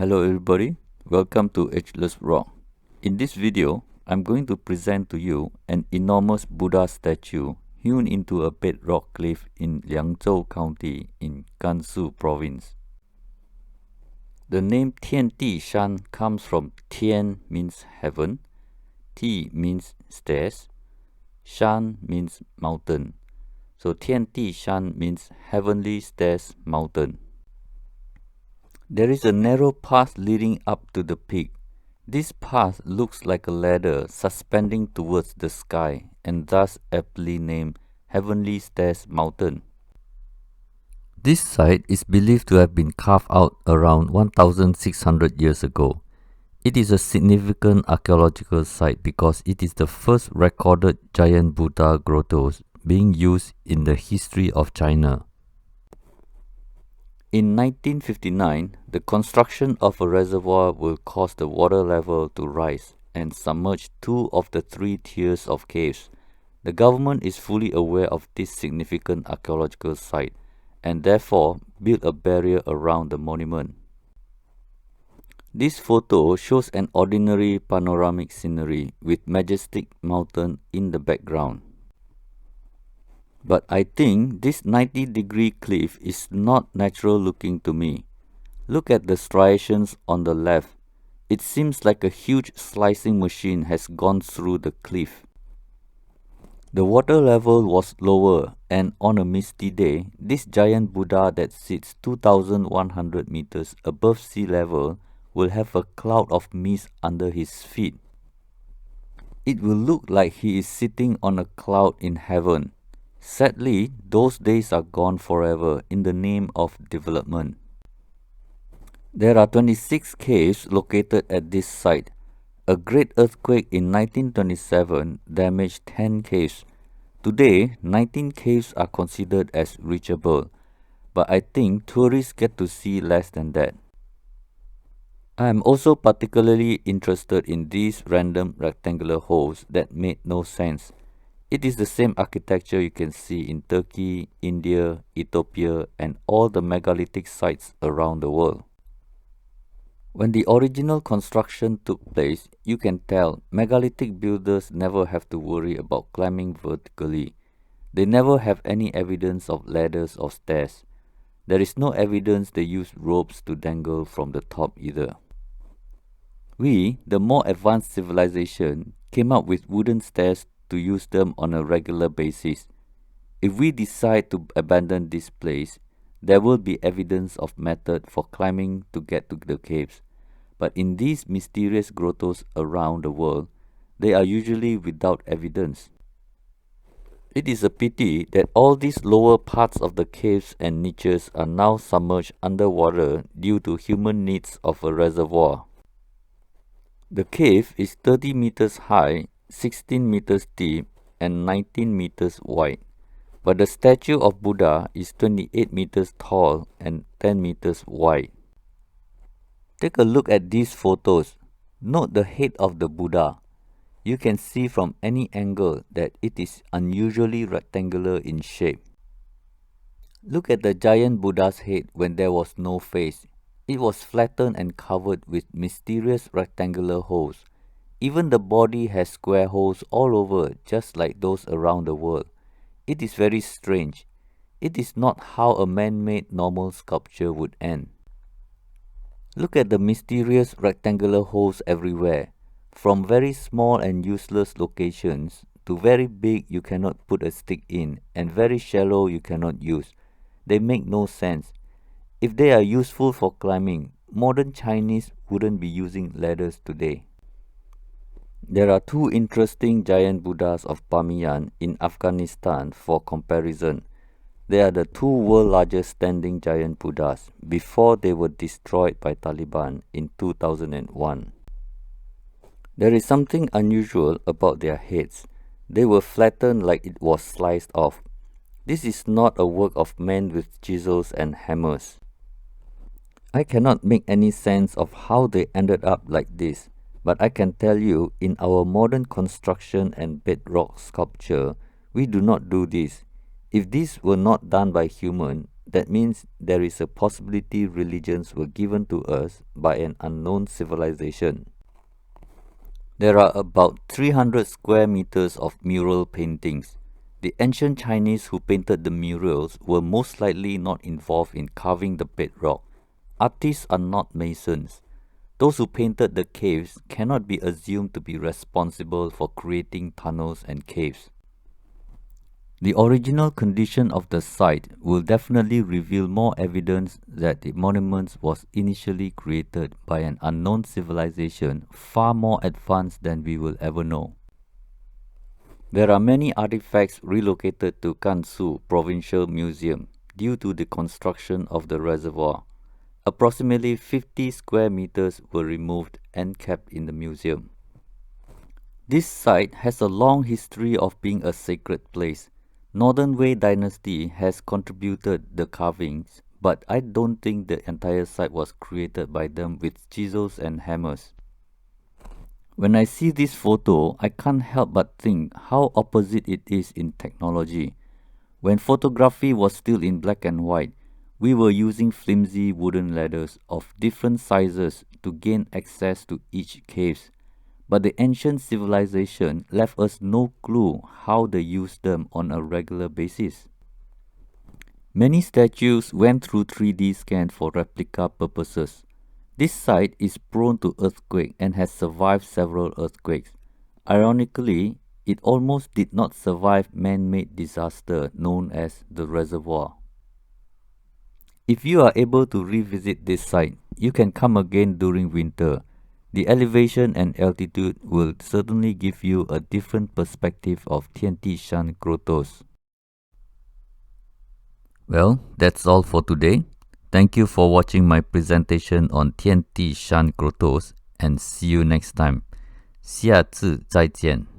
Hello everybody, welcome to Ageless Rock. In this video, I'm going to present to you an enormous Buddha statue hewn into a bedrock cliff in Liangzhou County in Gansu Province. The name Tiantishan comes from Tian means heaven, Ti means stairs, Shan means mountain. So Tiantishan means heavenly stairs mountain. There is a narrow path leading up to the peak. This path looks like a ladder suspending towards the sky and thus aptly named Heavenly Stairs Mountain. This site is believed to have been carved out around 1600 years ago. It is a significant archaeological site because it is the first recorded giant Buddha grottoes being used in the history of China. In 1959, the construction of a reservoir will cause the water level to rise and submerge two of the three tiers of caves. The government is fully aware of this significant archaeological site and therefore built a barrier around the monument. This photo shows an ordinary panoramic scenery with majestic mountain in the background. But I think this 90-degree cliff is not natural looking to me. Look at the striations on the left. It seems like a huge slicing machine has gone through the cliff. The water level was lower, and on a misty day, this giant Buddha that sits 2,100 meters above sea level will have a cloud of mist under his feet. It will look like he is sitting on a cloud in heaven. Sadly, those days are gone forever in the name of development. There are 26 caves located at this site. A great earthquake in 1927 damaged 10 caves. Today, 19 caves are considered as reachable, but I think tourists get to see less than that. I am also particularly interested in these random rectangular holes that made no sense. It is the same architecture you can see in Turkey, India, Ethiopia, and all the megalithic sites around the world. When the original construction took place, you can tell megalithic builders never have to worry about climbing vertically. They never have any evidence of ladders or stairs. There is no evidence they used ropes to dangle from the top either. We, the more advanced civilization, came up with wooden stairs to use them on a regular basis. If we decide to abandon this place, there will be evidence of method for climbing to get to the caves. But in these mysterious grottoes around the world, they are usually without evidence. It is a pity that all these lower parts of the caves and niches are now submerged underwater due to human needs of a reservoir. The cave is 30 meters high, 16 meters deep, and 19 meters wide, but the statue of Buddha is 28 meters tall and 10 meters wide. Take a look at these photos. Note the head of the Buddha. You can see from any angle that it is unusually rectangular in shape. Look at the giant Buddha's head when there was no face. It was flattened and covered with mysterious rectangular holes. Even the body has square holes all over, just like those around the world. It is very strange. It is not how a man-made normal sculpture would end. Look at the mysterious rectangular holes everywhere, from very small and useless locations to very big you cannot put a stick in and very shallow you cannot use. They make no sense. If they are useful for climbing, modern Chinese wouldn't be using ladders today. There are two interesting giant Buddhas of Bamiyan in Afghanistan for comparison. They are the two world's largest standing giant Buddhas before they were destroyed by Taliban in 2001. There is something unusual about their heads. They were flattened like it was sliced off. This is not a work of men with chisels and hammers. I cannot make any sense of how they ended up like this. But I can tell you, in our modern construction and bedrock sculpture, we do not do this. If this were not done by human, that means there is a possibility religions were given to us by an unknown civilization. There are about 300 square meters of mural paintings. The ancient Chinese who painted the murals were most likely not involved in carving the bedrock. Artists are not masons. Those who painted the caves cannot be assumed to be responsible for creating tunnels and caves. The original condition of the site will definitely reveal more evidence that the monument was initially created by an unknown civilization far more advanced than we will ever know. There are many artifacts relocated to Gansu Provincial Museum due to the construction of the reservoir. Approximately 50 square meters were removed and kept in the museum. This site has a long history of being a sacred place. Northern Wei Dynasty has contributed the carvings, but I don't think the entire site was created by them with chisels and hammers. When I see this photo, I can't help but think how opposite it is in technology. When photography was still in black and white, we were using flimsy wooden ladders of different sizes to gain access to each cave. But the ancient civilization left us no clue how they used them on a regular basis. Many statues went through 3D scan for replica purposes. This site is prone to earthquake and has survived several earthquakes. Ironically, it almost did not survive man-made disaster known as the reservoir. If you are able to revisit this site, you can come again during winter. The elevation and altitude will certainly give you a different perspective of Tiantishan Grottoes. Well, that's all for today. Thank you for watching my presentation on Tiantishan Grottoes and see you next time. 下次再见。